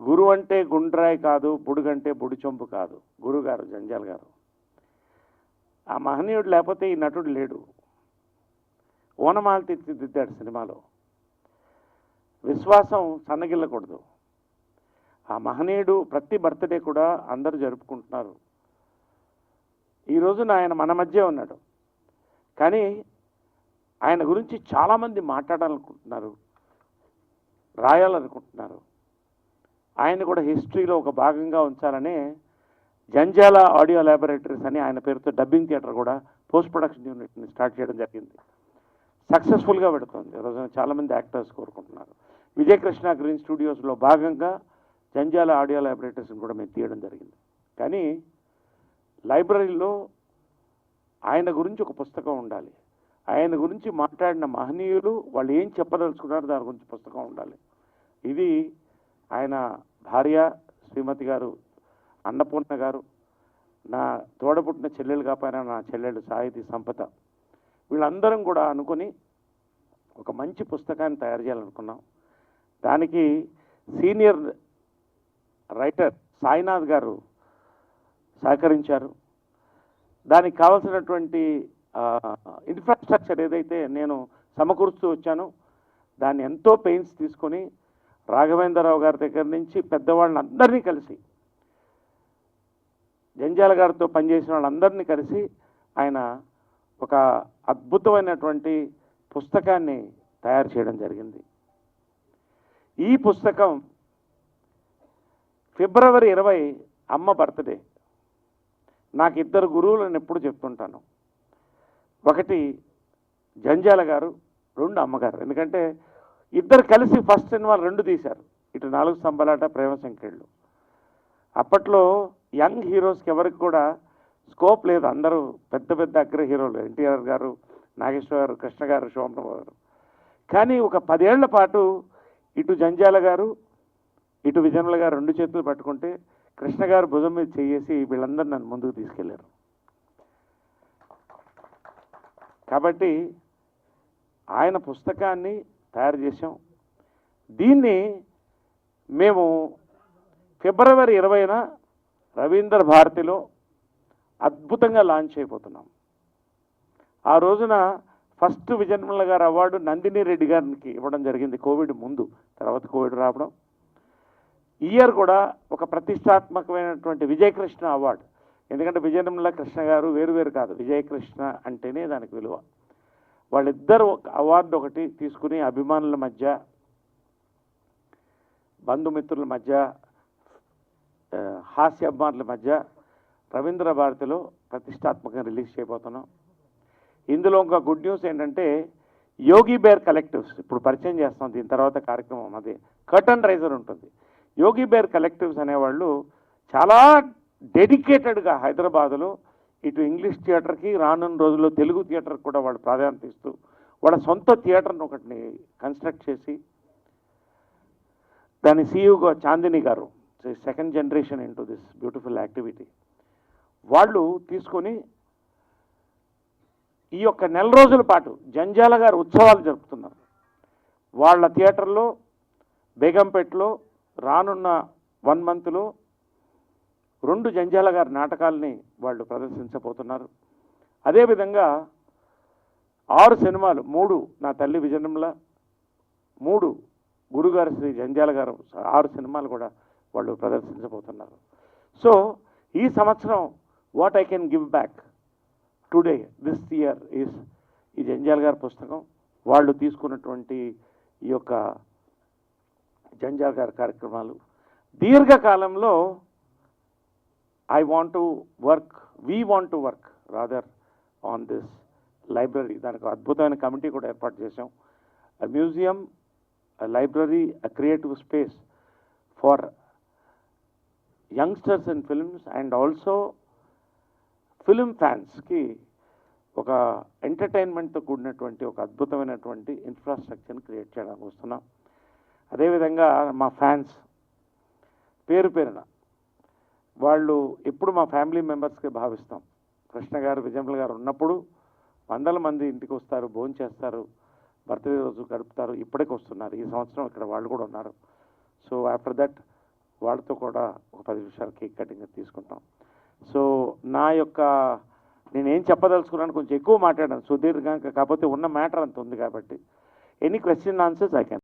గురువు అంటే గుండ్రాయి కాదు, బుడుగంటే బుడిచొంపు కాదు. గురుగారు జంజాల గారు. ఆ మహనీయుడు లేకపోతే ఈ నటుడు లేడు. ఓనమాలు తీర్చిదిద్దాడు సినిమాలో. విశ్వాసం సన్నగిల్లకూడదు. ఆ మహనీయుడు ప్రతి బర్త్డే కూడా అందరూ జరుపుకుంటున్నారు. ఈ రోజున ఆయన మన మధ్య ఉన్నాడు. కానీ ఆయన గురించి చాలామంది మాట్లాడాలనుకుంటున్నారు, రాయాలనుకుంటున్నారు. ఆయన కూడా హిస్టరీలో ఒక భాగంగా ఉంచాలని జంజాల ఆడియో ల్యాబొరేటరీస్ అని ఆయన పేరుతో డబ్బింగ్ థియేటర్ కూడా పోస్ట్ ప్రొడక్షన్ యూనిట్ని స్టార్ట్ చేయడం జరిగింది. సక్సెస్ఫుల్గా పెడుతుంది. ఈ రోజున చాలామంది యాక్టర్స్ కోరుకుంటున్నారు. విజయకృష్ణ గ్రీన్ స్టూడియోస్లో భాగంగా జంజాల ఆడియో ల్యాబొరేటరీస్ని కూడా మేము తీయడం జరిగింది. కానీ లైబ్రరీలో ఆయన గురించి ఒక పుస్తకం ఉండాలి. ఆయన గురించి మాట్లాడిన మహనీయులు వాళ్ళు ఏం చెప్పదలుచుకున్నారో దాని గురించి పుస్తకం ఉండాలి. ఇది ఆయన భార్య శ్రీమతి గారు అన్నపూర్ణ గారు, నా తోడపుట్టిన చెల్లెలు కాకపోయినా నా చెల్లెలు సాహితీ సంపద, వీళ్ళందరం కూడా అనుకుని ఒక మంచి పుస్తకాన్ని తయారు చేయాలనుకున్నాం. దానికి సీనియర్ రైటర్ సాయినాథ్ గారు సహకరించారు. దానికి కావాల్సినటువంటి ఇన్ఫ్రాస్ట్రక్చర్ ఏదైతే నేను సమకూరుస్తూ వచ్చానో దాన్ని ఎంతో పెయిన్స్ తీసుకొని రాఘవేంద్రరావు గారి దగ్గర నుంచి పెద్దవాళ్ళని అందరినీ కలిసి, జంజాల గారితో పనిచేసిన వాళ్ళందరినీ కలిసి ఆయన ఒక అద్భుతమైనటువంటి పుస్తకాన్ని తయారు చేయడం జరిగింది. ఈ పుస్తకం ఫిబ్రవరి 20 అమ్మ బర్త్డే. నాకు ఇద్దరు గురువులను ఎప్పుడు చెప్తుంటాను. ఒకటి జంజాల గారు, రెండు అమ్మగారు. ఎందుకంటే ఇద్దరు కలిసి ఫస్ట్ సినిమాలు 2 తీశారు. ఇటు 4 స్తంభాలాట, ప్రేమ సంఖ్యలు. అప్పట్లో యంగ్ హీరోస్కి ఎవరికి కూడా స్కోప్ లేదు. అందరూ పెద్ద పెద్ద అగ్ర హీరోలు, ఎన్టీఆర్ గారు, నాగేశ్వర గారు, కృష్ణ గారు, శోభన్ గారు. కానీ ఒక 10 ఏళ్ల పాటు ఇటు జంజాల గారు, ఇటు విజయనుల గారు 2 చేతులు పట్టుకుంటే కృష్ణ గారు భుజం మీద చేసి వీళ్ళందరూ నన్ను ముందుకు తీసుకెళ్లారు. కాబట్టి ఆయన పుస్తకాన్ని తయారు చేశాం. దీన్ని మేము ఫిబ్రవరి 20న రవీంద్ర భారతిలో అద్భుతంగా లాంచ్ అయిపోతున్నాం. ఆ రోజున ఫస్ట్ విజయనిర్మల గారు అవార్డు నందిని రెడ్డి గారికి ఇవ్వడం జరిగింది. కోవిడ్ ముందు, తర్వాత కోవిడ్ రావడం. ఈ ఇయర్ కూడా ఒక ప్రతిష్టాత్మకమైనటువంటి విజయకృష్ణ అవార్డు. ఎందుకంటే విజయనిర్మల కృష్ణ గారు వేరు వేరు కాదు, విజయకృష్ణ అంటేనే దానికి విలువ. వాళ్ళిద్దరు అవార్డు ఒకటి తీసుకుని అభిమానుల మధ్య, బంధుమిత్రుల మధ్య, హాస్య అభిమానుల మధ్య రవీంద్ర భారతిలో ప్రతిష్టాత్మకంగా రిలీజ్ చేయబోతున్నాం. ఇందులో ఇంకా గుడ్ న్యూస్ ఏంటంటే యోగి బేర్ కలెక్టివ్స్ ఇప్పుడు పరిచయం చేస్తాం. దీని తర్వాత కార్యక్రమం అది కర్టన్ రైజర్ ఉంటుంది. యోగి బేర్ కలెక్టివ్స్ అనేవాళ్ళు చాలా డెడికేటెడ్గా హైదరాబాదులో ఇటు ఇంగ్లీష్ థియేటర్కి, రానున్న రోజుల్లో తెలుగు థియేటర్కి కూడా వాళ్ళు ప్రాధాన్యత ఇస్తూ వాళ్ళ సొంత థియేటర్ని ఒకటిని కన్స్ట్రక్ట్ చేసి దాని సీఈఓగా చాందిని గారు, second generation into this beautiful activity, వాళ్ళు తీసుకొని ఈ యొక్క 4 రోజుల పాటు జంజాల గారు ఉత్సవాలు జరుపుతున్నారు. వాళ్ళ థియేటర్లో బేగంపేటలో రానున్న 1 మంత్లో 2 జంజాల గారి నాటకాలని వాళ్ళు ప్రదర్శించబోతున్నారు. అదేవిధంగా 6 సినిమాలు, 3 నా తల్లి విజయనిర్మల, 3 గురుగారు శ్రీ జంజాల గారు, 6 సినిమాలు కూడా వాళ్ళు ప్రదర్శించబోతున్నారు. సో ఈ సంవత్సరం what I can give back today this year is ఈ జంజాల గారి పుస్తకం, వాళ్ళు తీసుకున్నటువంటి ఈ యొక్క జంజాల గారి కార్యక్రమాలు. దీర్ఘకాలంలో I want to work, we want to work rather on this library. దానికి అద్భుతమైన కమిటీ కూడా ఏర్పాటు చేశాం. A museum, a library, a creative space for youngsters in films and also film fansకి ఒక ఎంటర్టైన్మెంట్తో కూడినటువంటి ఒక అద్భుతమైనటువంటి ఇన్ఫ్రాస్ట్రక్చర్ని క్రియేట్ చేయడానికి వస్తున్నాం. అదేవిధంగా మా ఫ్యాన్స్ పేరు పేరున వాళ్ళు ఎప్పుడు మా ఫ్యామిలీ మెంబర్స్కి భావిస్తాం. కృష్ణ గారు, విజయనిర్మల గారు ఉన్నప్పుడు 100 మంది ఇంటికి వస్తారు, భోజనం చేస్తారు, బర్త్డే రోజు గడుపుతారు. ఇప్పటికి వస్తున్నారు. ఈ సంవత్సరం ఇక్కడ వాళ్ళు కూడా ఉన్నారు. సో ఆఫ్టర్ దట్ వాళ్ళతో కూడా ఒక 10 నిమిషాలు కేక్ కటింగ్ తీసుకుంటాం. సో నా యొక్క నేనేం చెప్పదలుచుకున్నాను, కొంచెం ఎక్కువ మాట్లాడాను సుదీర్ఘంగా, కాకపోతే ఉన్న మ్యాటర్ అంత ఉంది కాబట్టి any question answers I can.